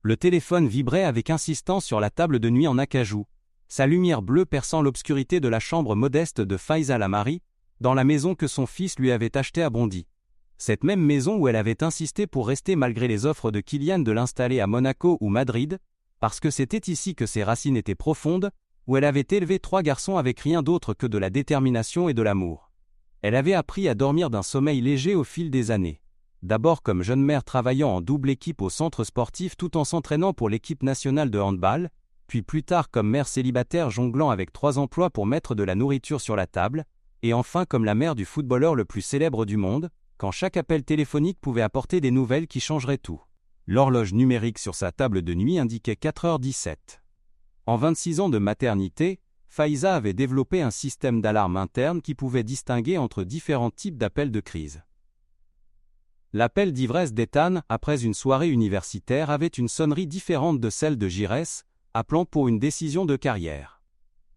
Le téléphone vibrait avec insistance sur la table de nuit en acajou, sa lumière bleue perçant l'obscurité de la chambre modeste de Faiza Lamari, dans la maison que son fils lui avait achetée à Bondy. Cette même maison où elle avait insisté pour rester malgré les offres de Kylian de l'installer à Monaco ou Madrid, parce que c'était ici que ses racines étaient profondes, où elle avait élevé 3 garçons avec rien d'autre que de la détermination et de l'amour. Elle avait appris à dormir d'un sommeil léger au fil des années. D'abord comme jeune mère travaillant en double équipe au centre sportif tout en s'entraînant pour l'équipe nationale de handball, puis plus tard comme mère célibataire jonglant avec 3 emplois pour mettre de la nourriture sur la table, et enfin comme la mère du footballeur le plus célèbre du monde, quand chaque appel téléphonique pouvait apporter des nouvelles qui changeraient tout. L'horloge numérique sur sa table de nuit indiquait 4h17. En 26 ans de maternité, Faiza avait développé un système d'alarme interne qui pouvait distinguer entre différents types d'appels de crise. L'appel d'ivresse d'Ethan, après une soirée universitaire, avait une sonnerie différente de celle de Giresse, appelant pour une décision de carrière.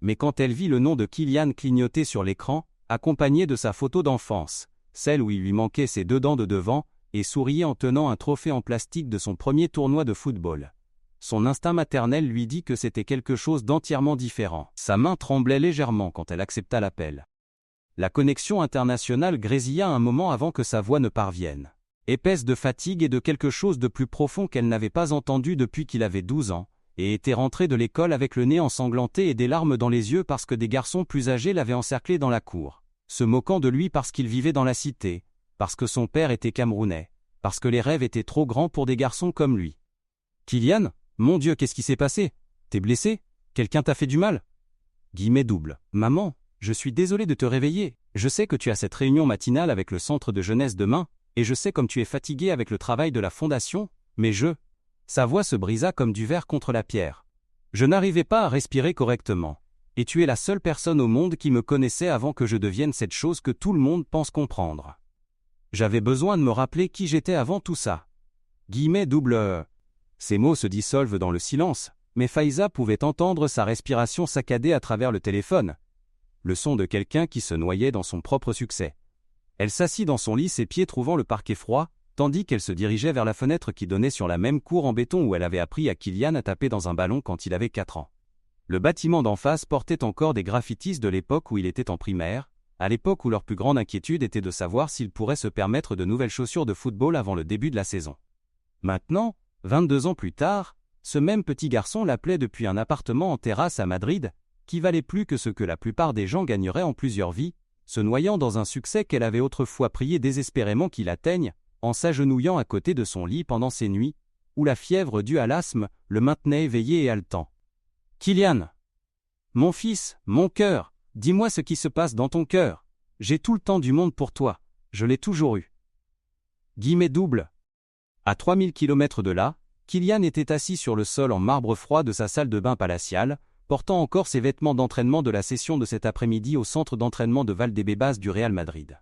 Mais quand elle vit le nom de Kylian clignoter sur l'écran, accompagné de sa photo d'enfance, celle où il lui manquait ses 2 dents de devant, et souriait en tenant un trophée en plastique de son premier tournoi de football. Son instinct maternel lui dit que c'était quelque chose d'entièrement différent. Sa main tremblait légèrement quand elle accepta l'appel. La connexion internationale grésilla un moment avant que sa voix ne parvienne. Épaisse de fatigue et de quelque chose de plus profond qu'elle n'avait pas entendu depuis qu'il avait 12 ans, et était rentré de l'école avec le nez ensanglanté et des larmes dans les yeux parce que des garçons plus âgés l'avaient encerclé dans la cour, se moquant de lui parce qu'il vivait dans la cité, parce que son père était camerounais, parce que les rêves étaient trop grands pour des garçons comme lui. « Kylian, mon Dieu, qu'est-ce qui s'est passé? T'es blessé? Quelqu'un t'a fait du mal ?» Guillemets double. « Maman, je suis désolé de te réveiller. Je sais que tu as cette réunion matinale avec le centre de jeunesse demain, et je sais comme tu es fatigué avec le travail de la fondation, mais Sa voix se brisa comme du verre contre la pierre. Je n'arrivais pas à respirer correctement. Et tu es la seule personne au monde qui me connaissait avant que je devienne cette chose que tout le monde pense comprendre. J'avais besoin de me rappeler qui j'étais avant tout ça. Guillemets double. Ces mots se dissolvent dans le silence, mais Faiza pouvait entendre sa respiration saccadée à travers le téléphone. Le son de quelqu'un qui se noyait dans son propre succès. Elle s'assit dans son lit, ses pieds trouvant le parquet froid, tandis qu'elle se dirigeait vers la fenêtre qui donnait sur la même cour en béton où elle avait appris à Kylian à taper dans un ballon quand il avait 4 ans. Le bâtiment d'en face portait encore des graffitis de l'époque où il était en primaire, à l'époque où leur plus grande inquiétude était de savoir s'il pourrait se permettre de nouvelles chaussures de football avant le début de la saison. Maintenant, 22 ans plus tard, ce même petit garçon l'appelait depuis un appartement en terrasse à Madrid, qui valait plus que ce que la plupart des gens gagneraient en plusieurs vies, se noyant dans un succès qu'elle avait autrefois prié désespérément qu'il atteigne, en s'agenouillant à côté de son lit pendant ces nuits, où la fièvre due à l'asthme le maintenait éveillé et haletant. « Kylian, mon fils, mon cœur, dis-moi ce qui se passe dans ton cœur. J'ai tout le temps du monde pour toi, je l'ai toujours eu. » Guillemets double. À 3000 km de là, Kylian était assis sur le sol en marbre froid de sa salle de bain palatiale, portant encore ses vêtements d'entraînement de la session de cet après-midi au centre d'entraînement de Valdebebas du Real Madrid.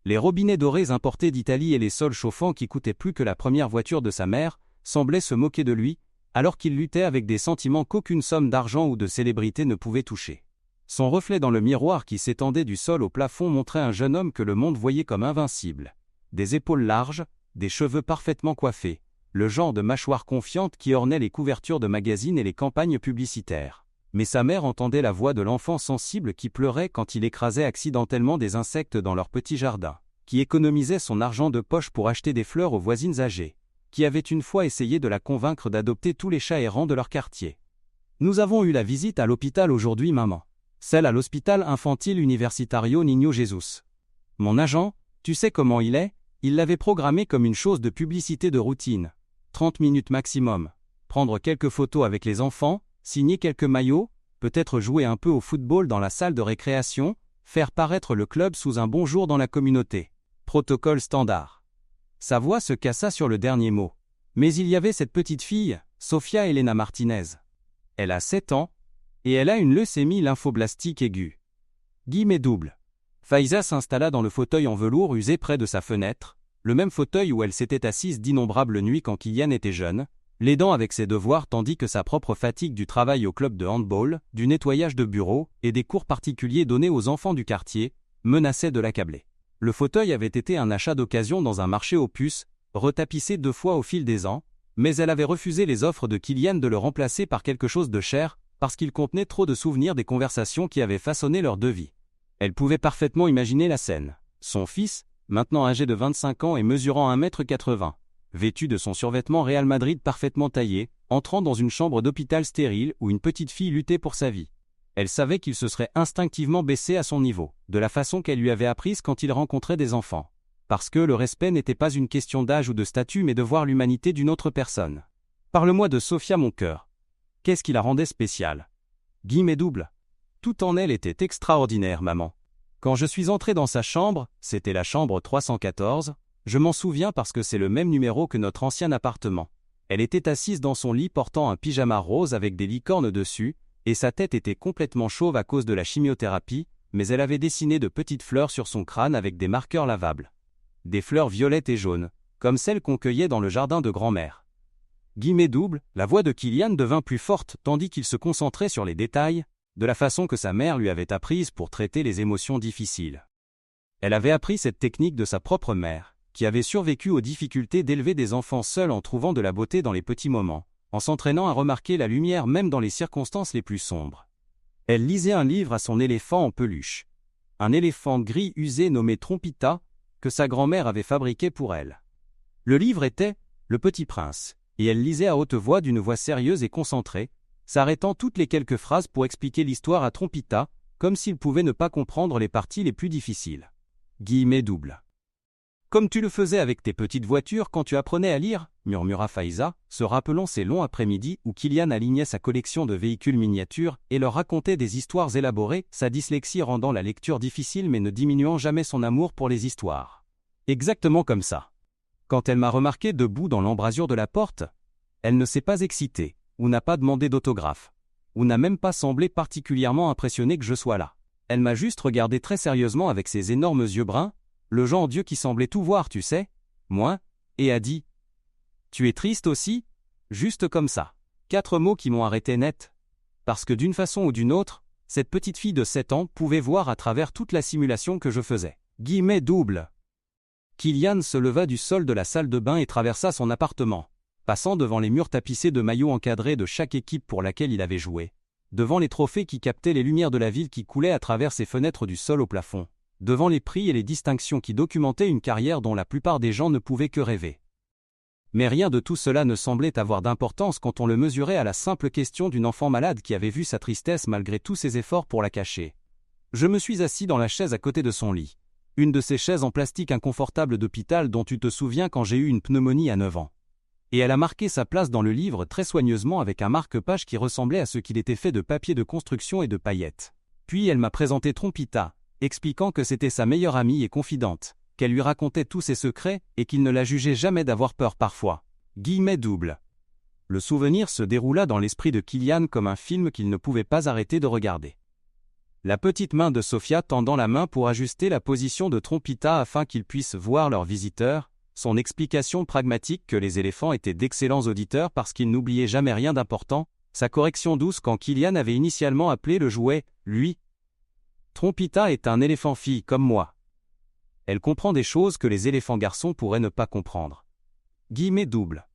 Les robinets dorés importés d'Italie et les sols chauffants qui coûtaient plus que la première voiture de sa mère semblaient se moquer de lui, alors qu'il luttait avec des sentiments qu'aucune somme d'argent ou de célébrité ne pouvait toucher. Son reflet dans le miroir qui s'étendait du sol au plafond montrait un jeune homme que le monde voyait comme invincible. Des épaules larges, des cheveux parfaitement coiffés, le genre de mâchoire confiante qui ornait les couvertures de magazines et les campagnes publicitaires. Mais sa mère entendait la voix de l'enfant sensible qui pleurait quand il écrasait accidentellement des insectes dans leur petit jardin, qui économisait son argent de poche pour acheter des fleurs aux voisines âgées, qui avait une fois essayé de la convaincre d'adopter tous les chats errants de leur quartier. « Nous avons eu la visite à l'hôpital aujourd'hui, maman. Celle à l'Hospital Infantil Universitario Niño Jesus. Mon agent, tu sais comment il est, il l'avait programmé comme une chose de publicité de routine. 30 minutes maximum. Prendre quelques photos avec les enfants, signer quelques maillots, peut-être jouer un peu au football dans la salle de récréation, faire paraître le club sous un bonjour dans la communauté. Protocole standard. » Sa voix se cassa sur le dernier mot. Mais il y avait cette petite fille, Sofia Elena Martinez. Elle a 7 ans, et elle a une leucémie lymphoblastique aiguë. Guillemets double. Faiza s'installa dans le fauteuil en velours usé près de sa fenêtre, le même fauteuil où elle s'était assise d'innombrables nuits quand Kylian était jeune, l'aidant avec ses devoirs tandis que sa propre fatigue du travail au club de handball, du nettoyage de bureaux et des cours particuliers donnés aux enfants du quartier, menaçait de l'accabler. Le fauteuil avait été un achat d'occasion dans un marché aux puces, retapissé 2 fois au fil des ans, Mais elle avait refusé les offres de Kylian de le remplacer par quelque chose de cher, parce qu'il contenait trop de souvenirs des conversations qui avaient façonné leurs deux vies. Elle pouvait parfaitement imaginer la scène. Son fils, maintenant âgé de 25 ans et mesurant 1,80 m, vêtu de son survêtement Real Madrid parfaitement taillé, entrant dans une chambre d'hôpital stérile où une petite fille luttait pour sa vie. Elle savait qu'il se serait instinctivement baissé à son niveau, de la façon qu'elle lui avait apprise quand il rencontrait des enfants. Parce que le respect n'était pas une question d'âge ou de statut mais de voir l'humanité d'une autre personne. Parle-moi de Sophia mon cœur. Qu'est-ce qui la rendait spéciale? Guillemets double. Tout en elle était extraordinaire, maman. Quand je suis entré dans sa chambre, c'était la chambre 314, je m'en souviens parce que c'est le même numéro que notre ancien appartement. Elle était assise dans son lit portant un pyjama rose avec des licornes dessus, et sa tête était complètement chauve à cause de la chimiothérapie, mais elle avait dessiné de petites fleurs sur son crâne avec des marqueurs lavables. Des fleurs violettes et jaunes, comme celles qu'on cueillait dans le jardin de grand-mère. Guillemets double, la voix de Kylian devint plus forte tandis qu'il se concentrait sur les détails, de la façon que sa mère lui avait apprise pour traiter les émotions difficiles. Elle avait appris cette technique de sa propre mère, qui avait survécu aux difficultés d'élever des enfants seuls en trouvant de la beauté dans les petits moments, en s'entraînant à remarquer la lumière même dans les circonstances les plus sombres. Elle lisait un livre à son éléphant en peluche. Un éléphant gris usé nommé Trompita, que sa grand-mère avait fabriqué pour elle. Le livre était « Le Petit Prince », et elle lisait à haute voix d'une voix sérieuse et concentrée, s'arrêtant toutes les quelques phrases pour expliquer l'histoire à Trompita, comme s'il pouvait ne pas comprendre les parties les plus difficiles. Guillemets double. Comme tu le faisais avec tes petites voitures quand tu apprenais à lire, murmura Faiza, se rappelant ces longs après-midi où Kylian alignait sa collection de véhicules miniatures et leur racontait des histoires élaborées, sa dyslexie rendant la lecture difficile mais ne diminuant jamais son amour pour les histoires. Exactement comme ça. Quand elle m'a remarqué debout dans l'embrasure de la porte, elle ne s'est pas excitée, ou n'a pas demandé d'autographe, ou n'a même pas semblé particulièrement impressionnée que je sois là. Elle m'a juste regardé très sérieusement avec ses énormes yeux bruns, le genre d'yeux qui semblait tout voir, tu sais, moi, et a dit « Tu es triste aussi ?» Juste comme ça. 4 mots qui m'ont arrêté net. Parce que d'une façon ou d'une autre, cette petite fille de 7 ans pouvait voir à travers toute la simulation que je faisais. Guillemets double. Kylian se leva du sol de la salle de bain et traversa son appartement, passant devant les murs tapissés de maillots encadrés de chaque équipe pour laquelle il avait joué, devant les trophées qui captaient les lumières de la ville qui coulaient à travers ses fenêtres du sol au plafond, devant les prix et les distinctions qui documentaient une carrière dont la plupart des gens ne pouvaient que rêver. Mais rien de tout cela ne semblait avoir d'importance quand on le mesurait à la simple question d'une enfant malade qui avait vu sa tristesse malgré tous ses efforts pour la cacher. Je me suis assis dans la chaise à côté de son lit, une de ces chaises en plastique inconfortable d'hôpital dont tu te souviens quand j'ai eu une pneumonie à 9 ans. Et elle a marqué sa place dans le livre très soigneusement avec un marque-page qui ressemblait à ce qu'il était fait de papier de construction et de paillettes. Puis elle m'a présenté Trompita, expliquant que c'était sa meilleure amie et confidente, qu'elle lui racontait tous ses secrets et qu'il ne la jugeait jamais d'avoir peur parfois. Guillemets double. Le souvenir se déroula dans l'esprit de Kylian comme un film qu'il ne pouvait pas arrêter de regarder. La petite main de Sophia tendant la main pour ajuster la position de Trompita afin qu'il puisse voir leur visiteur, son explication pragmatique que les éléphants étaient d'excellents auditeurs parce qu'ils n'oubliaient jamais rien d'important, sa correction douce quand Kylian avait initialement appelé le jouet « lui ». Trompita est un éléphant fille comme moi. Elle comprend des choses que les éléphants garçons pourraient ne pas comprendre. Guillemets double.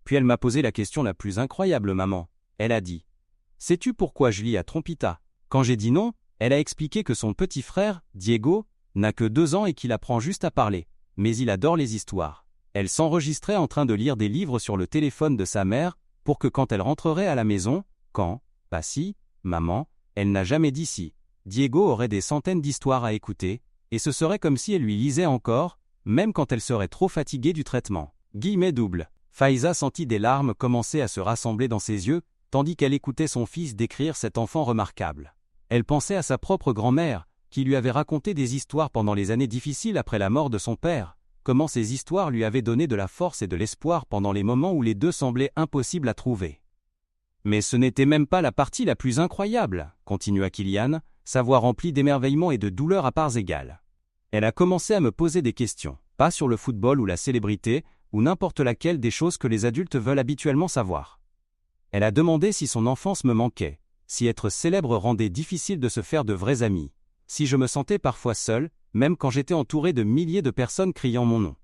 Puis elle m'a posé la question la plus incroyable, maman. Elle a dit « Sais-tu pourquoi je lis à Trompita ?» Quand j'ai dit non, elle a expliqué que son petit frère, Diego, n'a que 2 ans et qu'il apprend juste à parler, mais il adore les histoires. Elle s'enregistrait en train de lire des livres sur le téléphone de sa mère, pour que quand elle rentrerait à la maison, pas si, maman, elle n'a jamais dit si, Diego aurait des centaines d'histoires à écouter, et ce serait comme si elle lui lisait encore, même quand elle serait trop fatiguée du traitement. Guillemets double. Faiza sentit des larmes commencer à se rassembler dans ses yeux, tandis qu'elle écoutait son fils décrire cet enfant remarquable. Elle pensait à sa propre grand-mère, qui lui avait raconté des histoires pendant les années difficiles après la mort de son père, comment ces histoires lui avaient donné de la force et de l'espoir pendant les moments où les deux semblaient impossibles à trouver. Mais ce n'était même pas la partie la plus incroyable, continua Kylian, sa voix remplie d'émerveillement et de douleur à parts égales. Elle a commencé à me poser des questions, pas sur le football ou la célébrité, ou n'importe laquelle des choses que les adultes veulent habituellement savoir. Elle a demandé si son enfance me manquait, si être célèbre rendait difficile de se faire de vrais amis, si je me sentais parfois seul, même quand j'étais entouré de milliers de personnes criant mon nom.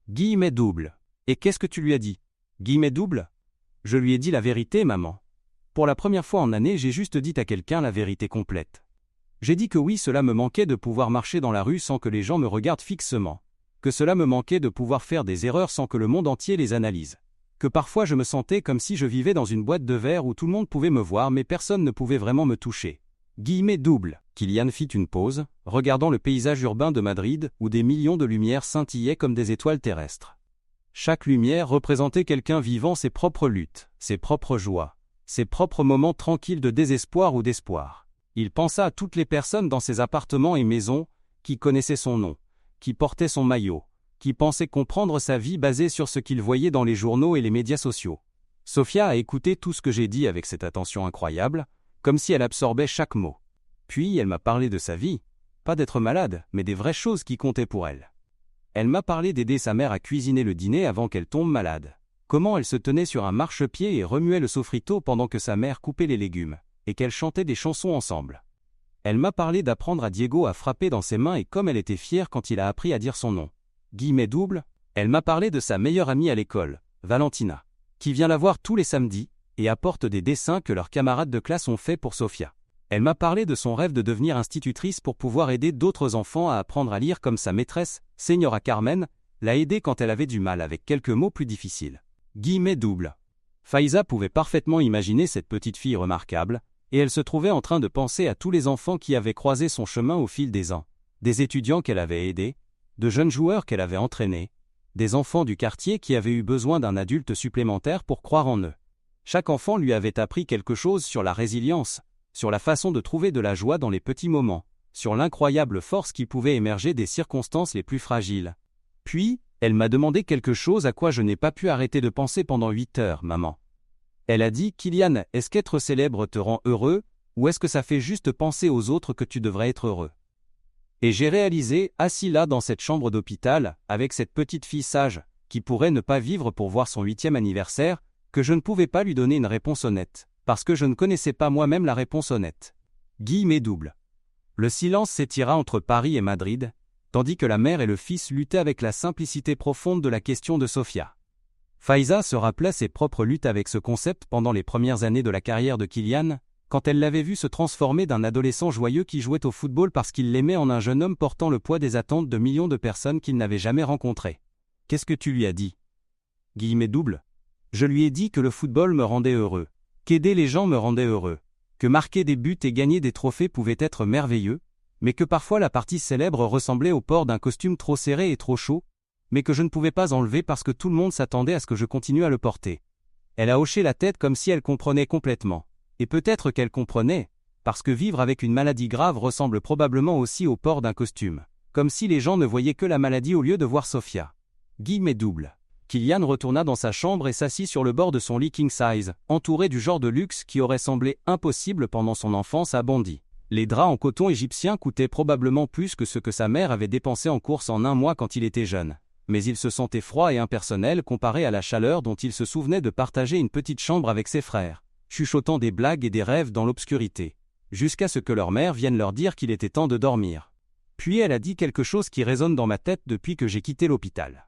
Guillemets double. Et qu'est-ce que tu lui as dit ? Guillemets double. Je lui ai dit la vérité, maman. Pour la première fois en année, j'ai juste dit à quelqu'un la vérité complète. J'ai dit que oui, cela me manquait de pouvoir marcher dans la rue sans que les gens me regardent fixement. Que cela me manquait de pouvoir faire des erreurs sans que le monde entier les analyse. Que parfois je me sentais comme si je vivais dans une boîte de verre où tout le monde pouvait me voir mais personne ne pouvait vraiment me toucher. Guillemets double. Kylian fit une pause, regardant le paysage urbain de Madrid où des millions de lumières scintillaient comme des étoiles terrestres. Chaque lumière représentait quelqu'un vivant ses propres luttes, ses propres joies, ses propres moments tranquilles de désespoir ou d'espoir. Il pensa à toutes les personnes dans ses appartements et maisons, qui connaissaient son nom, qui portaient son maillot, qui pensaient comprendre sa vie basée sur ce qu'ils voyaient dans les journaux et les médias sociaux. Sofia a écouté tout ce que j'ai dit avec cette attention incroyable, comme si elle absorbait chaque mot. Puis elle m'a parlé de sa vie, pas d'être malade, mais des vraies choses qui comptaient pour elle. Elle m'a parlé d'aider sa mère à cuisiner le dîner avant qu'elle tombe malade. Comment elle se tenait sur un marchepied et remuait le sofrito pendant que sa mère coupait les légumes, et qu'elle chantait des chansons ensemble. Elle m'a parlé d'apprendre à Diego à frapper dans ses mains et comme elle était fière quand il a appris à dire son nom. Guillemets double. Elle m'a parlé de sa meilleure amie à l'école, Valentina, qui vient la voir tous les samedis, et apporte des dessins que leurs camarades de classe ont faits pour Sofia. Elle m'a parlé de son rêve de devenir institutrice pour pouvoir aider d'autres enfants à apprendre à lire comme sa maîtresse, Señora Carmen, l'a aidée quand elle avait du mal avec quelques mots plus difficiles. Guillemets double. Faiza pouvait parfaitement imaginer cette petite fille remarquable, et elle se trouvait en train de penser à tous les enfants qui avaient croisé son chemin au fil des ans, des étudiants qu'elle avait aidés, de jeunes joueurs qu'elle avait entraînés, des enfants du quartier qui avaient eu besoin d'un adulte supplémentaire pour croire en eux. Chaque enfant lui avait appris quelque chose sur la résilience, sur la façon de trouver de la joie dans les petits moments, sur l'incroyable force qui pouvait émerger des circonstances les plus fragiles. Puis, elle m'a demandé quelque chose à quoi je n'ai pas pu arrêter de penser pendant 8 heures, maman. Elle a dit, Kylian, est-ce qu'être célèbre te rend heureux, ou est-ce que ça fait juste penser aux autres que tu devrais être heureux? Et j'ai réalisé, assis là dans cette chambre d'hôpital, avec cette petite fille sage, qui pourrait ne pas vivre pour voir son 8e anniversaire, que je ne pouvais pas lui donner une réponse honnête, parce que je ne connaissais pas moi-même la réponse honnête. Guillemets double. Le silence s'étira entre Paris et Madrid, tandis que la mère et le fils luttaient avec la simplicité profonde de la question de Sofia. Faiza se rappelait ses propres luttes avec ce concept pendant les premières années de la carrière de Kylian, quand elle l'avait vu se transformer d'un adolescent joyeux qui jouait au football parce qu'il l'aimait en un jeune homme portant le poids des attentes de millions de personnes qu'il n'avait jamais rencontrées. Qu'est-ce que tu lui as dit? Guillemets double. Je lui ai dit que le football me rendait heureux, qu'aider les gens me rendait heureux, que marquer des buts et gagner des trophées pouvait être merveilleux, mais que parfois la partie célèbre ressemblait au port d'un costume trop serré et trop chaud, mais que je ne pouvais pas enlever parce que tout le monde s'attendait à ce que je continue à le porter. Elle a hoché la tête comme si elle comprenait complètement. Et peut-être qu'elle comprenait, parce que vivre avec une maladie grave ressemble probablement aussi au port d'un costume, comme si les gens ne voyaient que la maladie au lieu de voir Sofia. Guillemets double. Kylian retourna dans sa chambre et s'assit sur le bord de son lit king size, entouré du genre de luxe qui aurait semblé impossible pendant son enfance à Bondy. Les draps en coton égyptien coûtaient probablement plus que ce que sa mère avait dépensé en courses en un mois quand il était jeune. Mais il se sentait froid et impersonnel comparé à la chaleur dont il se souvenait de partager une petite chambre avec ses frères, chuchotant des blagues et des rêves dans l'obscurité, jusqu'à ce que leur mère vienne leur dire qu'il était temps de dormir. Puis elle a dit quelque chose qui résonne dans ma tête depuis que j'ai quitté l'hôpital.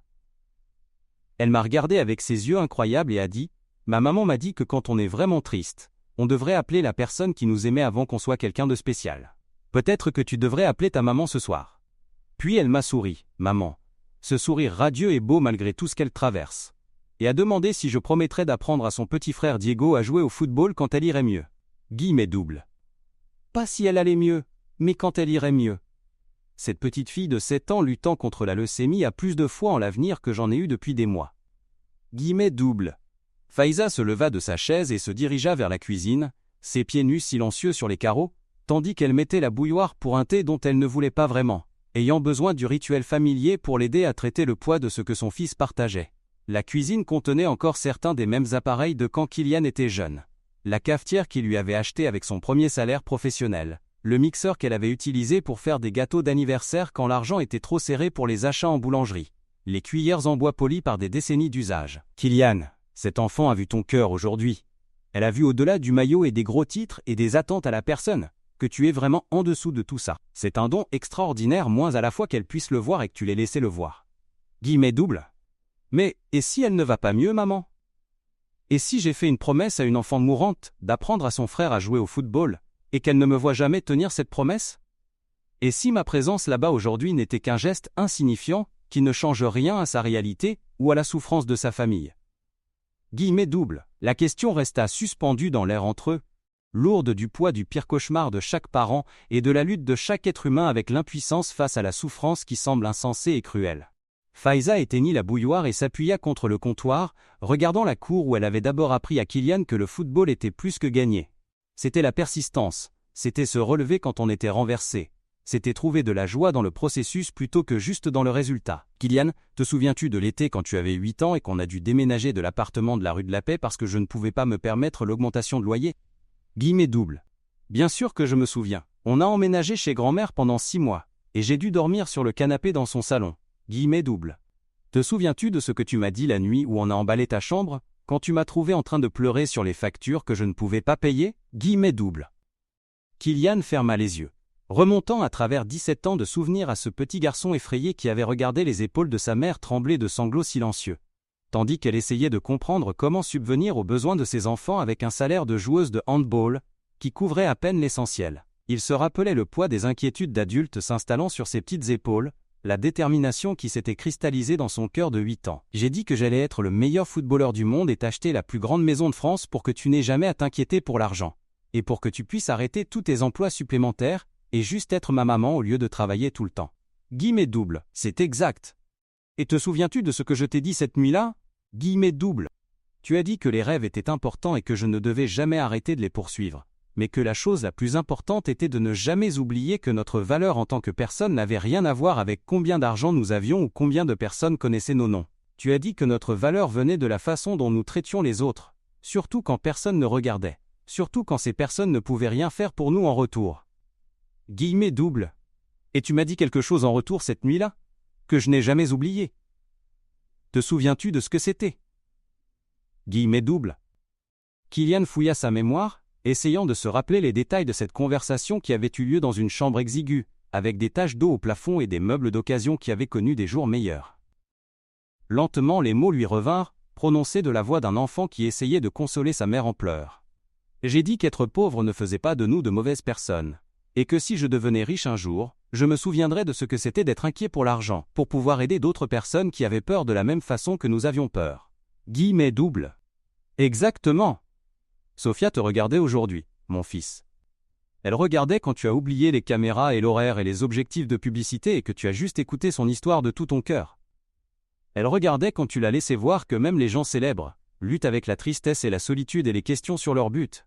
Elle m'a regardé avec ses yeux incroyables et a dit « Ma maman m'a dit que quand on est vraiment triste, on devrait appeler la personne qui nous aimait avant qu'on soit quelqu'un de spécial. Peut-être que tu devrais appeler ta maman ce soir. » Puis elle m'a souri « Maman, ce sourire radieux et beau malgré tout ce qu'elle traverse. » Et a demandé si je promettrais d'apprendre à son petit frère Diego à jouer au football quand elle irait mieux. Guillemets double. Pas si elle allait mieux, mais quand elle irait mieux. Cette petite fille de 7 ans luttant contre la leucémie a plus de foi en l'avenir que j'en ai eu depuis des mois. Guillemets double. Faiza se leva de sa chaise et se dirigea vers la cuisine, ses pieds nus silencieux sur les carreaux, tandis qu'elle mettait la bouilloire pour un thé dont elle ne voulait pas vraiment, ayant besoin du rituel familier pour l'aider à traiter le poids de ce que son fils partageait. La cuisine contenait encore certains des mêmes appareils de quand Kylian était jeune. La cafetière qu'il lui avait achetée avec son premier salaire professionnel, le mixeur qu'elle avait utilisé pour faire des gâteaux d'anniversaire quand l'argent était trop serré pour les achats en boulangerie, les cuillères en bois polies par des décennies d'usage. Kylian, cet enfant a vu ton cœur aujourd'hui. Elle a vu au-delà du maillot et des gros titres et des attentes à la personne, que tu es vraiment en dessous de tout ça. C'est un don extraordinaire, moins à la fois qu'elle puisse le voir et que tu l'aies laissé le voir. Guillemets double. Mais, et si elle ne va pas mieux, maman? Et si j'ai fait une promesse à une enfant mourante d'apprendre à son frère à jouer au football, et qu'elle ne me voit jamais tenir cette promesse? Et si ma présence là-bas aujourd'hui n'était qu'un geste insignifiant, qui ne change rien à sa réalité ou à la souffrance de sa famille? Guillemets double. La question resta suspendue dans l'air entre eux, lourde du poids du pire cauchemar de chaque parent et de la lutte de chaque être humain avec l'impuissance face à la souffrance qui semble insensée et cruelle. Faiza éteignit la bouilloire et s'appuya contre le comptoir, regardant la cour où elle avait d'abord appris à Kylian que le football était plus que gagner. C'était la persistance, c'était se relever quand on était renversé, c'était trouver de la joie dans le processus plutôt que juste dans le résultat. Kylian, te souviens-tu de l'été quand tu avais 8 ans et qu'on a dû déménager de l'appartement de la rue de la Paix parce que je ne pouvais pas me permettre l'augmentation de loyer? Guillemets double. Bien sûr que je me souviens. On a emménagé chez grand-mère pendant 6 mois, et j'ai dû dormir sur le canapé dans son salon. Guillemets double. Te souviens-tu de ce que tu m'as dit la nuit où on a emballé ta chambre, quand tu m'as trouvé en train de pleurer sur les factures que je ne pouvais pas payer? Guillemets double. Kylian ferma les yeux, remontant à travers 17 ans de souvenirs à ce petit garçon effrayé qui avait regardé les épaules de sa mère trembler de sanglots silencieux, tandis qu'elle essayait de comprendre comment subvenir aux besoins de ses enfants avec un salaire de joueuse de handball, qui couvrait à peine l'essentiel. Il se rappelait le poids des inquiétudes d'adultes s'installant sur ses petites épaules, la détermination qui s'était cristallisée dans son cœur de 8 ans. J'ai dit que j'allais être le meilleur footballeur du monde et t'acheter la plus grande maison de France pour que tu n'aies jamais à t'inquiéter pour l'argent. Et pour que tu puisses arrêter tous tes emplois supplémentaires et juste être ma maman au lieu de travailler tout le temps. Guillemets double. C'est exact. Et te souviens-tu de ce que je t'ai dit cette nuit-là? Guillemets double. Tu as dit que les rêves étaient importants et que je ne devais jamais arrêter de les poursuivre, mais que la chose la plus importante était de ne jamais oublier que notre valeur en tant que personne n'avait rien à voir avec combien d'argent nous avions ou combien de personnes connaissaient nos noms. Tu as dit que notre valeur venait de la façon dont nous traitions les autres, surtout quand personne ne regardait, surtout quand ces personnes ne pouvaient rien faire pour nous en retour. Guillemets double. Et tu m'as dit quelque chose en retour cette nuit-là, que je n'ai jamais oublié. Te souviens-tu de ce que c'était? Guillemets double. Kylian fouilla sa mémoire, essayant de se rappeler les détails de cette conversation qui avait eu lieu dans une chambre exiguë, avec des taches d'eau au plafond et des meubles d'occasion qui avaient connu des jours meilleurs. Lentement les mots lui revinrent, prononcés de la voix d'un enfant qui essayait de consoler sa mère en pleurs. J'ai dit qu'être pauvre ne faisait pas de nous de mauvaises personnes, et que si je devenais riche un jour, je me souviendrais de ce que c'était d'être inquiet pour l'argent, pour pouvoir aider d'autres personnes qui avaient peur de la même façon que nous avions peur. Guillemets double. Exactement. Sophia te regardait aujourd'hui, mon fils. Elle regardait quand tu as oublié les caméras et l'horaire et les objectifs de publicité et que tu as juste écouté son histoire de tout ton cœur. Elle regardait quand tu l'as laissé voir que même les gens célèbres luttent avec la tristesse et la solitude et les questions sur leur but.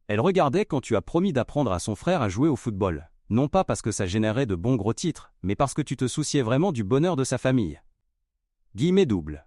Elle regardait quand tu as promis d'apprendre à son frère à jouer au football, non pas parce que ça générait de bons gros titres, mais parce que tu te souciais vraiment du bonheur de sa famille. Guillemets double.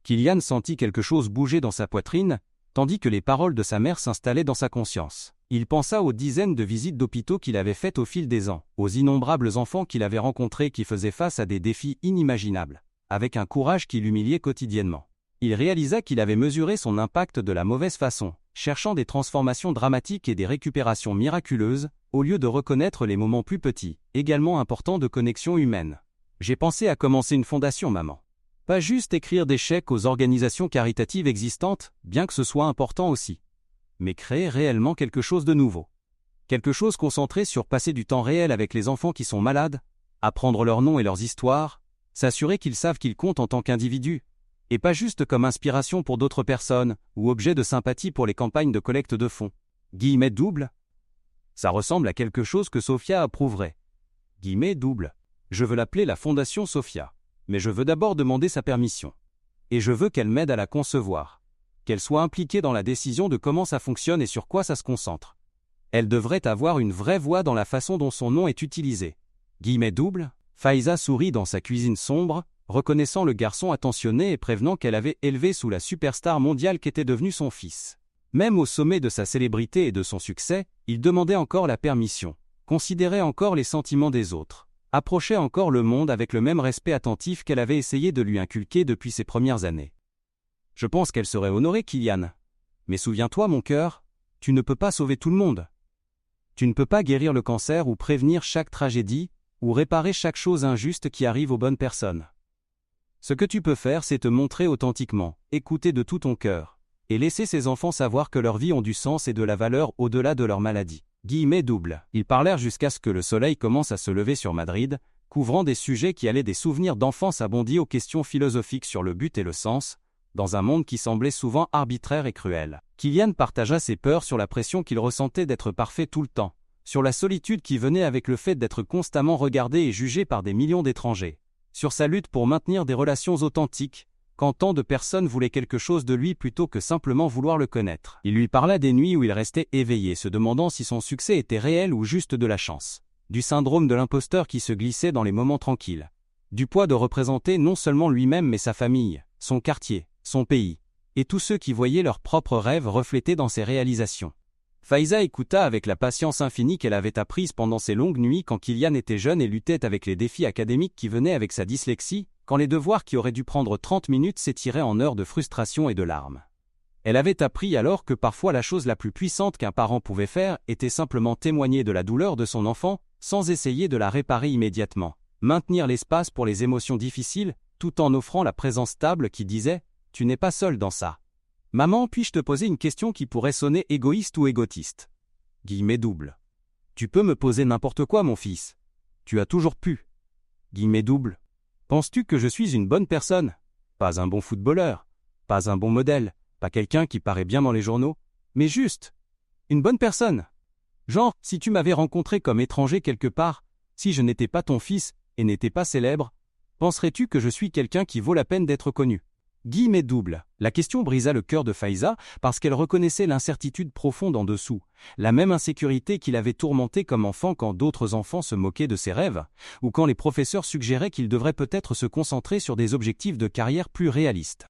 Kylian sentit quelque chose bouger dans sa poitrine, tandis que les paroles de sa mère s'installaient dans sa conscience. Il pensa aux dizaines de visites d'hôpitaux qu'il avait faites au fil des ans, aux innombrables enfants qu'il avait rencontrés qui faisaient face à des défis inimaginables, avec un courage qui l'humiliait quotidiennement. Il réalisa qu'il avait mesuré son impact de la mauvaise façon, cherchant des transformations dramatiques et des récupérations miraculeuses, au lieu de reconnaître les moments plus petits, également importants de connexion humaine. J'ai pensé à commencer une fondation, maman. Pas juste écrire des chèques aux organisations caritatives existantes, bien que ce soit important aussi, mais créer réellement quelque chose de nouveau. Quelque chose concentré sur passer du temps réel avec les enfants qui sont malades, apprendre leurs noms et leurs histoires, s'assurer qu'ils savent qu'ils comptent en tant qu'individus, et pas juste comme inspiration pour d'autres personnes, ou objet de sympathie pour les campagnes de collecte de fonds. Guillemets double. Ça ressemble à quelque chose que Sophia approuverait. Guillemets double. Je veux l'appeler la Fondation Sophia. Mais je veux d'abord demander sa permission. Et je veux qu'elle m'aide à la concevoir. Qu'elle soit impliquée dans la décision de comment ça fonctionne et sur quoi ça se concentre. Elle devrait avoir une vraie voix dans la façon dont son nom est utilisé. Guillemets double. Faiza sourit dans sa cuisine sombre, reconnaissant le garçon attentionné et prévenant qu'elle avait élevé sous la superstar mondiale qu'était devenu son fils. Même au sommet de sa célébrité et de son succès, il demandait encore la permission, considérait encore les sentiments des autres, approchait encore le monde avec le même respect attentif qu'elle avait essayé de lui inculquer depuis ses premières années. Je pense qu'elle serait honorée, Kylian. Mais souviens-toi, mon cœur, tu ne peux pas sauver tout le monde. Tu ne peux pas guérir le cancer ou prévenir chaque tragédie, ou réparer chaque chose injuste qui arrive aux bonnes personnes. Ce que tu peux faire, c'est te montrer authentiquement, écouter de tout ton cœur, et laisser ces enfants savoir que leur vie ont du sens et de la valeur au-delà de leur maladie. Guillemets doubles. Ils parlèrent jusqu'à ce que le soleil commence à se lever sur Madrid, couvrant des sujets qui allaient des souvenirs d'enfance à Bondy aux questions philosophiques sur le but et le sens, dans un monde qui semblait souvent arbitraire et cruel. Kylian partagea ses peurs sur la pression qu'il ressentait d'être parfait tout le temps, sur la solitude qui venait avec le fait d'être constamment regardé et jugé par des millions d'étrangers, sur sa lutte pour maintenir des relations authentiques, quand tant de personnes voulaient quelque chose de lui plutôt que simplement vouloir le connaître. Il lui parla des nuits où il restait éveillé, se demandant si son succès était réel ou juste de la chance, du syndrome de l'imposteur qui se glissait dans les moments tranquilles, du poids de représenter non seulement lui-même mais sa famille, son quartier, son pays, et tous ceux qui voyaient leurs propres rêves reflétés dans ses réalisations. Faiza écouta avec la patience infinie qu'elle avait apprise pendant ces longues nuits quand Kylian était jeune et luttait avec les défis académiques qui venaient avec sa dyslexie, quand les devoirs qui auraient dû prendre 30 minutes s'étiraient en heures de frustration et de larmes. Elle avait appris alors que parfois la chose la plus puissante qu'un parent pouvait faire était simplement témoigner de la douleur de son enfant, sans essayer de la réparer immédiatement, maintenir l'espace pour les émotions difficiles, tout en offrant la présence stable qui disait « Tu n'es pas seul dans ça ». Maman, puis-je te poser une question qui pourrait sonner égoïste ou égotiste? Guillemets doubles. Tu peux me poser n'importe quoi, mon fils. Tu as toujours pu. Guillemets doubles. Penses-tu que je suis une bonne personne? Pas un bon footballeur, pas un bon modèle, pas quelqu'un qui paraît bien dans les journaux, mais juste une bonne personne. Genre, si tu m'avais rencontré comme étranger quelque part, si je n'étais pas ton fils et n'étais pas célèbre, penserais-tu que je suis quelqu'un qui vaut la peine d'être connu? Guillemets doubles. La question brisa le cœur de Faiza parce qu'elle reconnaissait l'incertitude profonde en dessous, la même insécurité qui l'avait tourmenté comme enfant quand d'autres enfants se moquaient de ses rêves, ou quand les professeurs suggéraient qu'il devrait peut-être se concentrer sur des objectifs de carrière plus réalistes.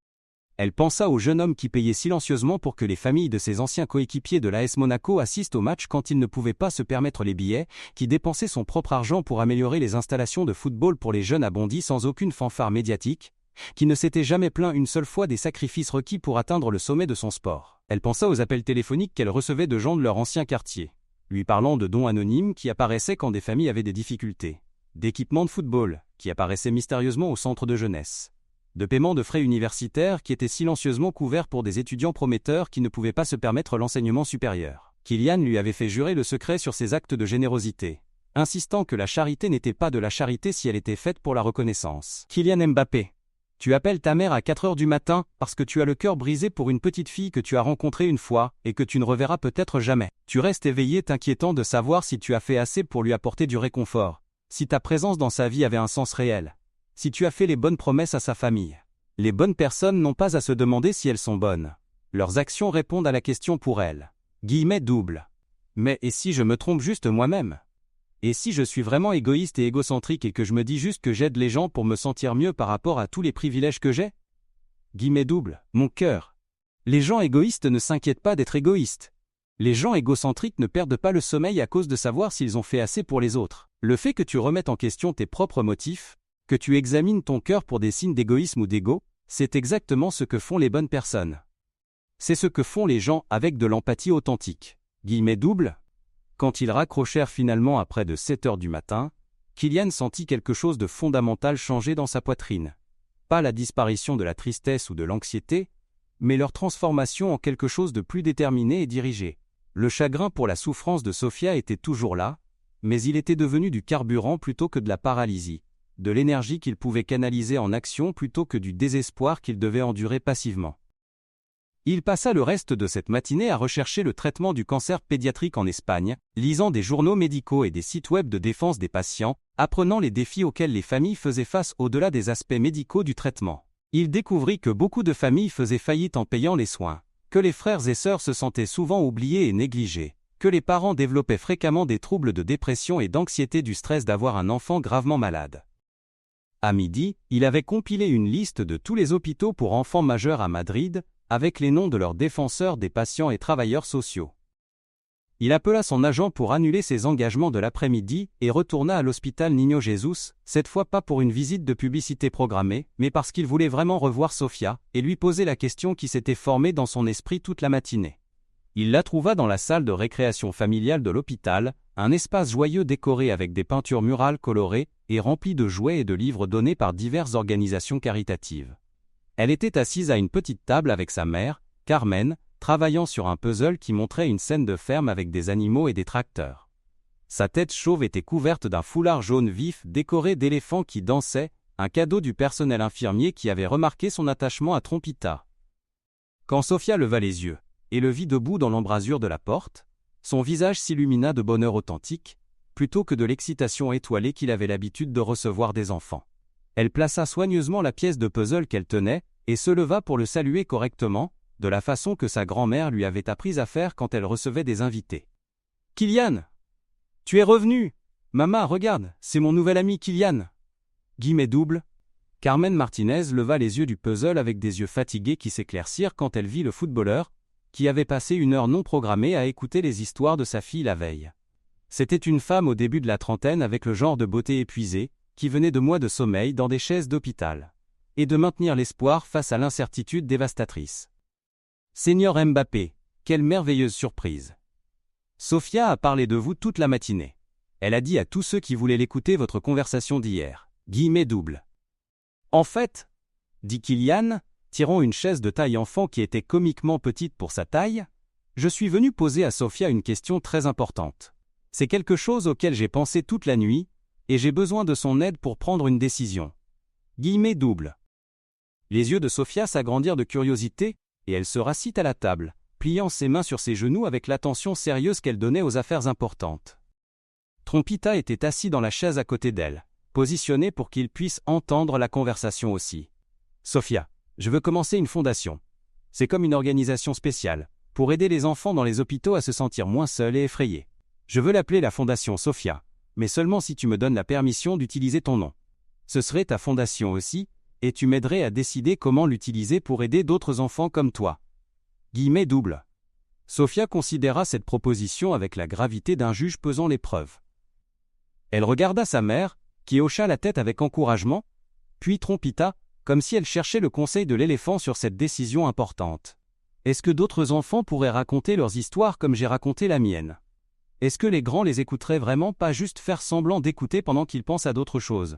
Elle pensa au jeune homme qui payait silencieusement pour que les familles de ses anciens coéquipiers de l'AS Monaco assistent au match quand il ne pouvait pas se permettre les billets, qui dépensait son propre argent pour améliorer les installations de football pour les jeunes à Bondy sans aucune fanfare médiatique, qui ne s'était jamais plaint une seule fois des sacrifices requis pour atteindre le sommet de son sport. Elle pensa aux appels téléphoniques qu'elle recevait de gens de leur ancien quartier, lui parlant de dons anonymes qui apparaissaient quand des familles avaient des difficultés, d'équipements de football qui apparaissaient mystérieusement au centre de jeunesse, de paiements de frais universitaires qui étaient silencieusement couverts pour des étudiants prometteurs qui ne pouvaient pas se permettre l'enseignement supérieur. Kylian lui avait fait jurer le secret sur ses actes de générosité, insistant que la charité n'était pas de la charité si elle était faite pour la reconnaissance. Kylian Mbappé. Tu appelles ta mère à 4 heures du matin parce que tu as le cœur brisé pour une petite fille que tu as rencontrée une fois et que tu ne reverras peut-être jamais. Tu restes éveillé t'inquiétant de savoir si tu as fait assez pour lui apporter du réconfort, si ta présence dans sa vie avait un sens réel, si tu as fait les bonnes promesses à sa famille. Les bonnes personnes n'ont pas à se demander si elles sont bonnes. Leurs actions répondent à la question pour elles. Guillemets doubles. Mais et si je me trompe juste moi-même? Et si je suis vraiment égoïste et égocentrique et que je me dis juste que j'aide les gens pour me sentir mieux par rapport à tous les privilèges que j'ai? Guillemets doubles. Mon cœur. Les gens égoïstes ne s'inquiètent pas d'être égoïstes. Les gens égocentriques ne perdent pas le sommeil à cause de savoir s'ils ont fait assez pour les autres. Le fait que tu remettes en question tes propres motifs, que tu examines ton cœur pour des signes d'égoïsme ou d'ego, c'est exactement ce que font les bonnes personnes. C'est ce que font les gens avec de l'empathie authentique. Guillemets doubles. Quand ils raccrochèrent finalement à près de 7 heures du matin, Kylian sentit quelque chose de fondamental changer dans sa poitrine. Pas la disparition de la tristesse ou de l'anxiété, mais leur transformation en quelque chose de plus déterminé et dirigé. Le chagrin pour la souffrance de Sofia était toujours là, mais il était devenu du carburant plutôt que de la paralysie, de l'énergie qu'il pouvait canaliser en action plutôt que du désespoir qu'il devait endurer passivement. Il passa le reste de cette matinée à rechercher le traitement du cancer pédiatrique en Espagne, lisant des journaux médicaux et des sites web de défense des patients, apprenant les défis auxquels les familles faisaient face au-delà des aspects médicaux du traitement. Il découvrit que beaucoup de familles faisaient faillite en payant les soins, que les frères et sœurs se sentaient souvent oubliés et négligés, que les parents développaient fréquemment des troubles de dépression et d'anxiété du stress d'avoir un enfant gravement malade. À midi, il avait compilé une liste de tous les hôpitaux pour enfants majeurs à Madrid, avec les noms de leurs défenseurs des patients et travailleurs sociaux. Il appela son agent pour annuler ses engagements de l'après-midi et retourna à l'hôpital Niño Jesús, cette fois pas pour une visite de publicité programmée, mais parce qu'il voulait vraiment revoir Sofia et lui poser la question qui s'était formée dans son esprit toute la matinée. Il la trouva dans la salle de récréation familiale de l'hôpital, un espace joyeux décoré avec des peintures murales colorées et rempli de jouets et de livres donnés par diverses organisations caritatives. Elle était assise à une petite table avec sa mère, Carmen, travaillant sur un puzzle qui montrait une scène de ferme avec des animaux et des tracteurs. Sa tête chauve était couverte d'un foulard jaune vif décoré d'éléphants qui dansaient, un cadeau du personnel infirmier qui avait remarqué son attachement à Trompita. Quand Sofia leva les yeux et le vit debout dans l'embrasure de la porte, son visage s'illumina de bonheur authentique, plutôt que de l'excitation étoilée qu'il avait l'habitude de recevoir des enfants. Elle plaça soigneusement la pièce de puzzle qu'elle tenait et se leva pour le saluer correctement, de la façon que sa grand-mère lui avait appris à faire quand elle recevait des invités. « Kylian! Tu es revenu! Maman, regarde, c'est mon nouvel ami Kylian !» Guillemets double. Carmen Martinez leva les yeux du puzzle avec des yeux fatigués qui s'éclaircirent quand elle vit le footballeur, qui avait passé une heure non programmée à écouter les histoires de sa fille la veille. C'était une femme au début de la trentaine avec le genre de beauté épuisée, qui venait de mois de sommeil dans des chaises d'hôpital. Et de maintenir l'espoir face à l'incertitude dévastatrice. Seigneur Mbappé, quelle merveilleuse surprise! Sofia a parlé de vous toute la matinée. Elle a dit à tous ceux qui voulaient l'écouter votre conversation d'hier. Guillemets double. En fait, dit Kylian, tirant une chaise de taille enfant qui était comiquement petite pour sa taille, je suis venu poser à Sofia une question très importante. C'est quelque chose auquel j'ai pensé toute la nuit, et j'ai besoin de son aide pour prendre une décision. Guillemets double. Les yeux de Sofia s'agrandirent de curiosité, et elle se rassit à la table, pliant ses mains sur ses genoux avec l'attention sérieuse qu'elle donnait aux affaires importantes. Trompita était assis dans la chaise à côté d'elle, positionné pour qu'il puisse entendre la conversation aussi. Sofia, je veux commencer une fondation. C'est comme une organisation spéciale, pour aider les enfants dans les hôpitaux à se sentir moins seuls et effrayés. Je veux l'appeler la Fondation Sofia, mais seulement si tu me donnes la permission d'utiliser ton nom. Ce serait ta fondation aussi, et tu m'aiderais à décider comment l'utiliser pour aider d'autres enfants comme toi. Guillemets double. Sofia considéra cette proposition avec la gravité d'un juge pesant les preuves. Elle regarda sa mère, qui hocha la tête avec encouragement, puis Trompita, comme si elle cherchait le conseil de l'éléphant sur cette décision importante. Est-ce que d'autres enfants pourraient raconter leurs histoires comme j'ai raconté la mienne? Est-ce que les grands les écouteraient vraiment, pas juste faire semblant d'écouter pendant qu'ils pensent à d'autres choses?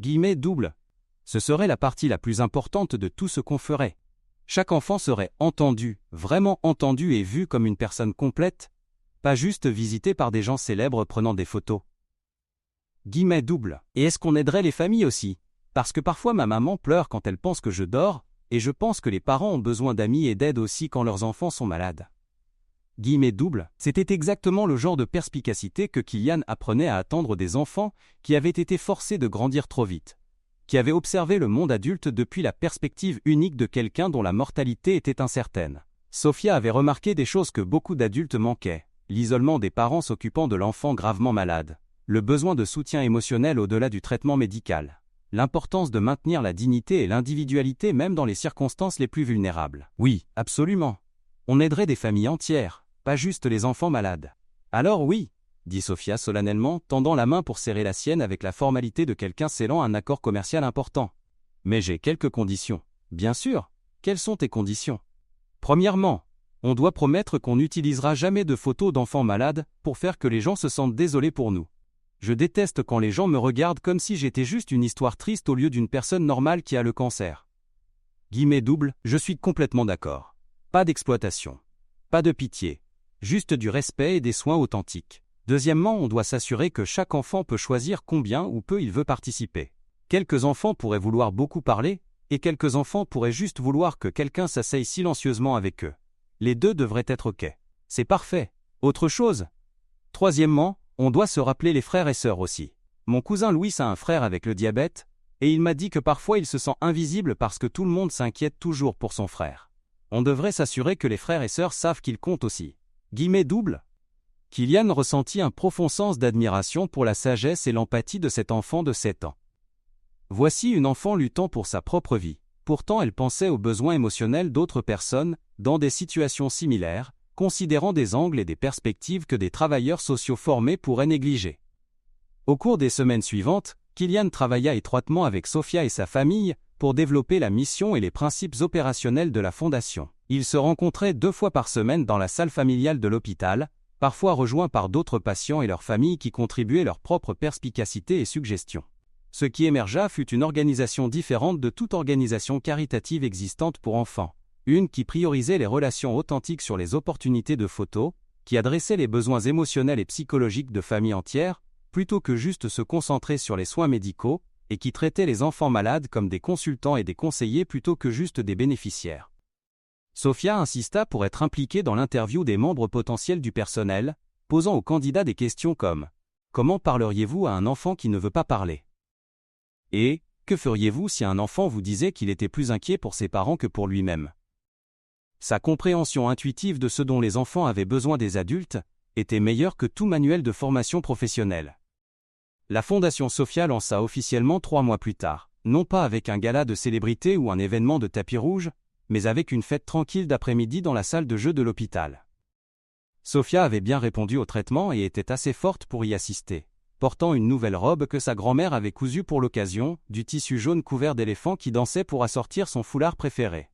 Guillemets double. Ce serait la partie la plus importante de tout ce qu'on ferait. Chaque enfant serait entendu, vraiment entendu et vu comme une personne complète, pas juste visité par des gens célèbres prenant des photos. Guillemets double. Et est-ce qu'on aiderait les familles aussi? Parce que parfois ma maman pleure quand elle pense que je dors, et je pense que les parents ont besoin d'amis et d'aide aussi quand leurs enfants sont malades. Guillemets double. C'était exactement le genre de perspicacité que Kylian apprenait à attendre des enfants qui avaient été forcés de grandir trop vite, qui avaient observé le monde adulte depuis la perspective unique de quelqu'un dont la mortalité était incertaine. Sofia avait remarqué des choses que beaucoup d'adultes manquaient, l'isolement des parents s'occupant de l'enfant gravement malade, le besoin de soutien émotionnel au-delà du traitement médical, l'importance de maintenir la dignité et l'individualité même dans les circonstances les plus vulnérables. Oui, absolument. On aiderait des familles entières, pas juste les enfants malades. Alors oui, dit Sofia solennellement, tendant la main pour serrer la sienne avec la formalité de quelqu'un scellant un accord commercial important. Mais j'ai quelques conditions. Bien sûr. Quelles sont tes conditions? Premièrement, on doit promettre qu'on n'utilisera jamais de photos d'enfants malades pour faire que les gens se sentent désolés pour nous. Je déteste quand les gens me regardent comme si j'étais juste une histoire triste au lieu d'une personne normale qui a le cancer. Guillemets double, je suis complètement d'accord. Pas d'exploitation. Pas de pitié. Juste du respect et des soins authentiques. Deuxièmement, on doit s'assurer que chaque enfant peut choisir combien ou peu il veut participer. Quelques enfants pourraient vouloir beaucoup parler, et quelques enfants pourraient juste vouloir que quelqu'un s'asseye silencieusement avec eux. Les deux devraient être OK. C'est parfait. Autre chose? Troisièmement, on doit se rappeler les frères et sœurs aussi. Mon cousin Louis a un frère avec le diabète, et il m'a dit que parfois il se sent invisible parce que tout le monde s'inquiète toujours pour son frère. On devrait s'assurer que les frères et sœurs savent qu'ils comptent aussi. Guillemets double. Kylian ressentit un profond sens d'admiration pour la sagesse et l'empathie de cet enfant de 7 ans. Voici une enfant luttant pour sa propre vie. Pourtant elle pensait aux besoins émotionnels d'autres personnes, dans des situations similaires, considérant des angles et des perspectives que des travailleurs sociaux formés pourraient négliger. Au cours des semaines suivantes, Kylian travailla étroitement avec Sofia et sa famille pour développer la mission et les principes opérationnels de la Fondation. Ils se rencontraient 2 fois par semaine dans la salle familiale de l'hôpital, parfois rejoints par d'autres patients et leurs familles qui contribuaient leur propre perspicacité et suggestions. Ce qui émergea fut une organisation différente de toute organisation caritative existante pour enfants, une qui priorisait les relations authentiques sur les opportunités de photos, qui adressait les besoins émotionnels et psychologiques de familles entières, plutôt que juste se concentrer sur les soins médicaux, et qui traitait les enfants malades comme des consultants et des conseillers plutôt que juste des bénéficiaires. Sophia insista pour être impliquée dans l'interview des membres potentiels du personnel, posant aux candidats des questions comme « Comment parleriez-vous à un enfant qui ne veut pas parler ?» et « Que feriez-vous si un enfant vous disait qu'il était plus inquiet pour ses parents que pour lui-même ?» Sa compréhension intuitive de ce dont les enfants avaient besoin des adultes était meilleure que tout manuel de formation professionnelle. La Fondation Sophia lança officiellement 3 mois plus tard, non pas avec un gala de célébrités ou un événement de tapis rouge, mais avec une fête tranquille d'après-midi dans la salle de jeu de l'hôpital. Sophia avait bien répondu au traitement et était assez forte pour y assister, portant une nouvelle robe que sa grand-mère avait cousue pour l'occasion, du tissu jaune couvert d'éléphants qui dansait pour assortir son foulard préféré.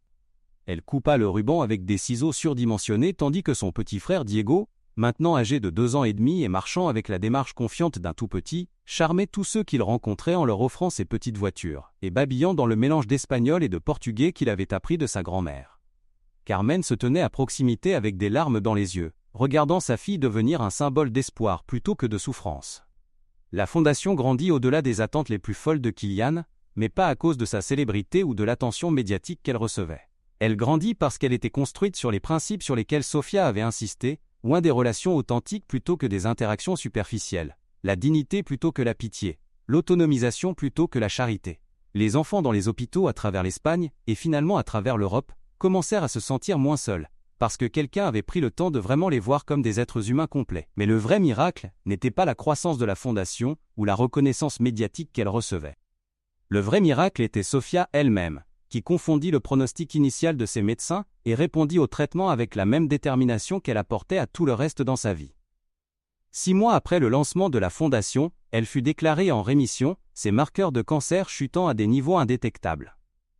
Elle coupa le ruban avec des ciseaux surdimensionnés tandis que son petit frère Diego, maintenant âgé de 2 ans et demi et marchant avec la démarche confiante d'un tout-petit, charmait tous ceux qu'il rencontrait en leur offrant ses petites voitures, et babillant dans le mélange d'espagnol et de portugais qu'il avait appris de sa grand-mère. Carmen se tenait à proximité avec des larmes dans les yeux, regardant sa fille devenir un symbole d'espoir plutôt que de souffrance. La fondation grandit au-delà des attentes les plus folles de Kylian, mais pas à cause de sa célébrité ou de l'attention médiatique qu'elle recevait. Elle grandit parce qu'elle était construite sur les principes sur lesquels Sophia avait insisté, loin des relations authentiques plutôt que des interactions superficielles, la dignité plutôt que la pitié, l'autonomisation plutôt que la charité. Les enfants dans les hôpitaux à travers l'Espagne, et finalement à travers l'Europe, commencèrent à se sentir moins seuls, parce que quelqu'un avait pris le temps de vraiment les voir comme des êtres humains complets. Mais le vrai miracle n'était pas la croissance de la fondation ou la reconnaissance médiatique qu'elle recevait. Le vrai miracle était Sophia elle-même, qui confondit le pronostic initial de ses médecins et répondit au traitement avec la même détermination qu'elle apportait à tout le reste dans sa vie. 6 mois après le lancement de la fondation, elle fut déclarée en rémission, ses marqueurs de cancer chutant à des niveaux indétectables.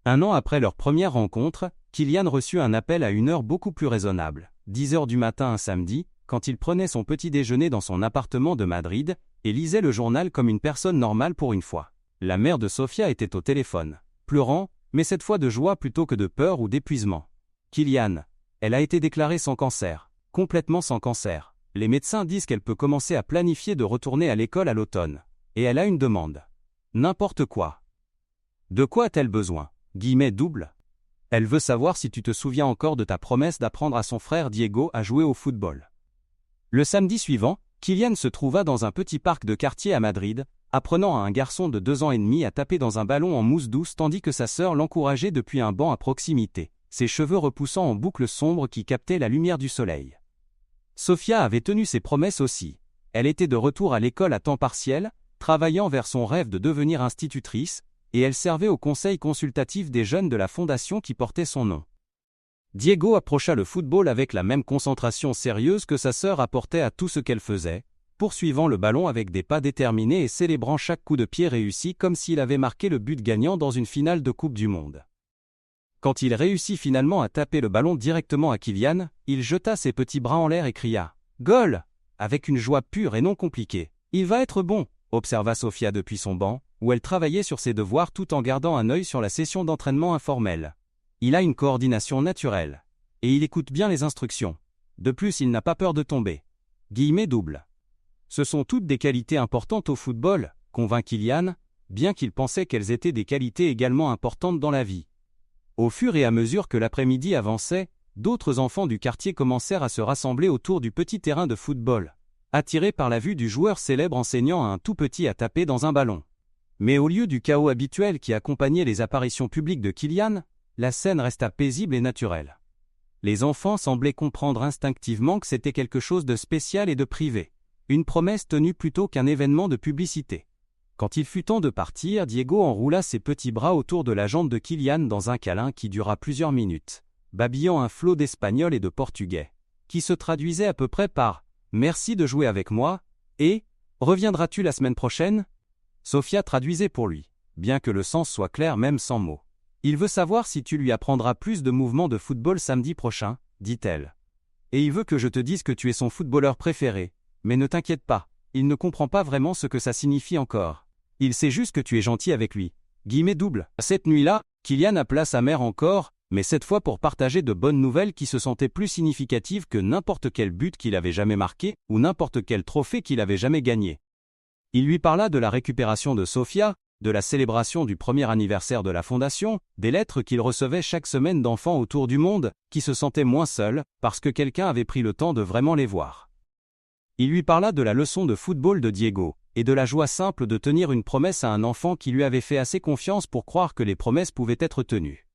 1 an après leur première rencontre, Kylian reçut un appel à une heure beaucoup plus raisonnable, 10 heures du matin un samedi, quand il prenait son petit déjeuner dans son appartement de Madrid et lisait le journal comme une personne normale pour une fois. La mère de Sophia était au téléphone, pleurant, mais cette fois de joie plutôt que de peur ou d'épuisement. « Kylian, elle a été déclarée sans cancer, complètement sans cancer. Les médecins disent qu'elle peut commencer à planifier de retourner à l'école à l'automne. Et elle a une demande. N'importe quoi. De quoi a-t-elle besoin ? Guillemets double. Elle veut savoir si tu te souviens encore de ta promesse d'apprendre à son frère Diego à jouer au football. » Le samedi suivant, Kylian se trouva dans un petit parc de quartier à Madrid, apprenant à un garçon de 2 ans et demi à taper dans un ballon en mousse douce tandis que sa sœur l'encourageait depuis un banc à proximité, ses cheveux repoussant en boucles sombres qui captaient la lumière du soleil. Sophia avait tenu ses promesses aussi. Elle était de retour à l'école à temps partiel, travaillant vers son rêve de devenir institutrice, et elle servait au conseil consultatif des jeunes de la fondation qui portait son nom. Diego approcha le football avec la même concentration sérieuse que sa sœur apportait à tout ce qu'elle faisait, poursuivant le ballon avec des pas déterminés et célébrant chaque coup de pied réussi comme s'il avait marqué le but gagnant dans une finale de Coupe du Monde. Quand il réussit finalement à taper le ballon directement à Kylian, il jeta ses petits bras en l'air et cria « Goal !» avec une joie pure et non compliquée. « Il va être bon !» observa Sophia depuis son banc, où elle travaillait sur ses devoirs tout en gardant un œil sur la session d'entraînement informelle. Il a une coordination naturelle. Et il écoute bien les instructions. De plus, il n'a pas peur de tomber. Guillemets double. Ce sont toutes des qualités importantes au football, convainc Kylian, bien qu'il pensait qu'elles étaient des qualités également importantes dans la vie. Au fur et à mesure que l'après-midi avançait, d'autres enfants du quartier commencèrent à se rassembler autour du petit terrain de football, attirés par la vue du joueur célèbre enseignant à un tout petit à taper dans un ballon. Mais au lieu du chaos habituel qui accompagnait les apparitions publiques de Kylian, la scène resta paisible et naturelle. Les enfants semblaient comprendre instinctivement que c'était quelque chose de spécial et de privé. Une promesse tenue plutôt qu'un événement de publicité. Quand il fut temps de partir, Diego enroula ses petits bras autour de la jambe de Kylian dans un câlin qui dura plusieurs minutes, babillant un flot d'espagnol et de portugais, qui se traduisait à peu près par « Merci de jouer avec moi » et « Reviendras-tu la semaine prochaine ?» Sophia traduisait pour lui, bien que le sens soit clair même sans mots. Il veut savoir si tu lui apprendras plus de mouvements de football samedi prochain, dit-elle. Et il veut que je te dise que tu es son footballeur préféré. Mais ne t'inquiète pas, il ne comprend pas vraiment ce que ça signifie encore. Il sait juste que tu es gentil avec lui. Guillemets double. Cette nuit-là, Kylian appela sa mère encore, mais cette fois pour partager de bonnes nouvelles qui se sentaient plus significatives que n'importe quel but qu'il avait jamais marqué ou n'importe quel trophée qu'il avait jamais gagné. Il lui parla de la récupération de Sofia, de la célébration du premier anniversaire de la fondation, des lettres qu'il recevait chaque semaine d'enfants autour du monde, qui se sentaient moins seuls, parce que quelqu'un avait pris le temps de vraiment les voir. Il lui parla de la leçon de football de Diego, et de la joie simple de tenir une promesse à un enfant qui lui avait fait assez confiance pour croire que les promesses pouvaient être tenues.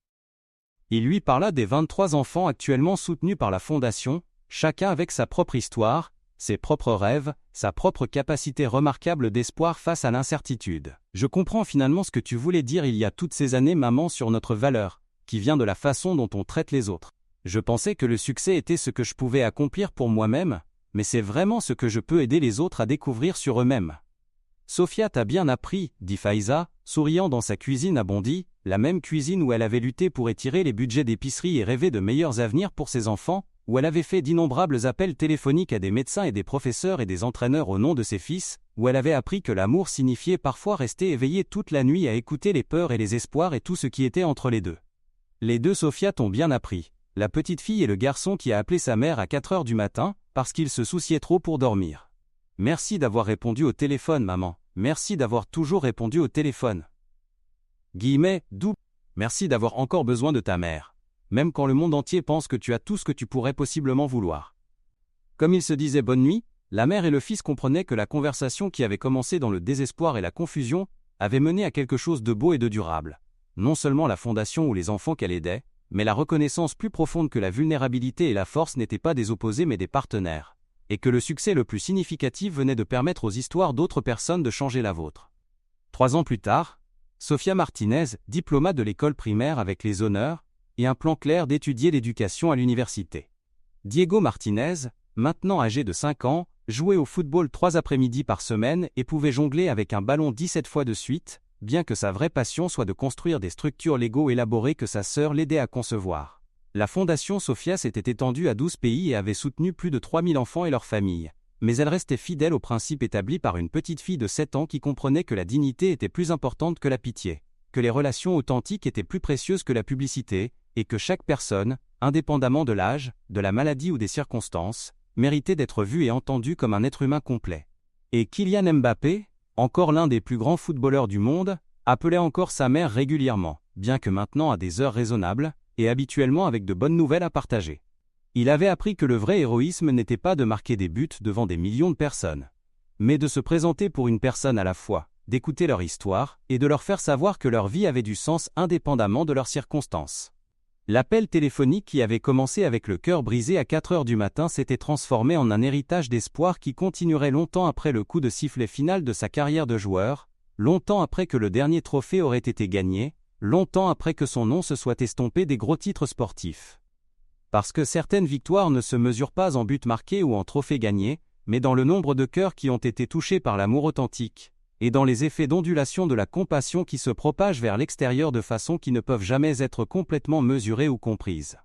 Il lui parla des 23 enfants actuellement soutenus par la fondation, chacun avec sa propre histoire, ses propres rêves, sa propre capacité remarquable d'espoir face à l'incertitude. Je comprends finalement ce que tu voulais dire il y a toutes ces années, maman, sur notre valeur, qui vient de la façon dont on traite les autres. Je pensais que le succès était ce que je pouvais accomplir pour moi-même, mais c'est vraiment ce que je peux aider les autres à découvrir sur eux-mêmes. Sofia t'a bien appris, dit Faiza, souriant dans sa cuisine à Bondy, la même cuisine où elle avait lutté pour étirer les budgets d'épicerie et rêvé de meilleurs avenirs pour ses enfants, où elle avait fait d'innombrables appels téléphoniques à des médecins et des professeurs et des entraîneurs au nom de ses fils, où elle avait appris que l'amour signifiait parfois rester éveillé toute la nuit à écouter les peurs et les espoirs et tout ce qui était entre les deux. Les deux Sofia t'ont bien appris, la petite fille et le garçon qui a appelé sa mère à 4 heures du matin, parce qu'il se souciait trop pour dormir. Merci d'avoir répondu au téléphone, maman. Merci d'avoir toujours répondu au téléphone. Guillemets, double. Merci d'avoir encore besoin de ta mère. Même quand le monde entier pense que tu as tout ce que tu pourrais possiblement vouloir. Comme ils se disaient bonne nuit, la mère et le fils comprenaient que la conversation qui avait commencé dans le désespoir et la confusion avait mené à quelque chose de beau et de durable. Non seulement la fondation ou les enfants qu'elle aidait, mais la reconnaissance plus profonde que la vulnérabilité et la force n'étaient pas des opposés mais des partenaires. Et que le succès le plus significatif venait de permettre aux histoires d'autres personnes de changer la vôtre. 3 ans plus tard, Sofia Martinez, diplomate de l'école primaire avec les honneurs, et un plan clair d'étudier l'éducation à l'université. Diego Martinez, maintenant âgé de 5 ans, jouait au football 3 après-midi par semaine et pouvait jongler avec un ballon 17 fois de suite, bien que sa vraie passion soit de construire des structures Lego élaborées que sa sœur l'aidait à concevoir. La fondation Sofia s'était étendue à 12 pays et avait soutenu plus de 3000 enfants et leurs familles. Mais elle restait fidèle aux principes établis par une petite fille de 7 ans qui comprenait que la dignité était plus importante que la pitié, que les relations authentiques étaient plus précieuses que la publicité, et que chaque personne, indépendamment de l'âge, de la maladie ou des circonstances, méritait d'être vue et entendue comme un être humain complet. Et Kylian Mbappé, encore l'un des plus grands footballeurs du monde, appelait encore sa mère régulièrement, bien que maintenant à des heures raisonnables, et habituellement avec de bonnes nouvelles à partager. Il avait appris que le vrai héroïsme n'était pas de marquer des buts devant des millions de personnes, mais de se présenter pour une personne à la fois, d'écouter leur histoire, et de leur faire savoir que leur vie avait du sens indépendamment de leurs circonstances. L'appel téléphonique qui avait commencé avec le cœur brisé à 4 heures du matin s'était transformé en un héritage d'espoir qui continuerait longtemps après le coup de sifflet final de sa carrière de joueur, longtemps après que le dernier trophée aurait été gagné, longtemps après que son nom se soit estompé des gros titres sportifs. Parce que certaines victoires ne se mesurent pas en buts marqués ou en trophées gagnés, mais dans le nombre de cœurs qui ont été touchés par l'amour authentique, et dans les effets d'ondulation de la compassion qui se propagent vers l'extérieur de façon qui ne peuvent jamais être complètement mesurées ou comprises.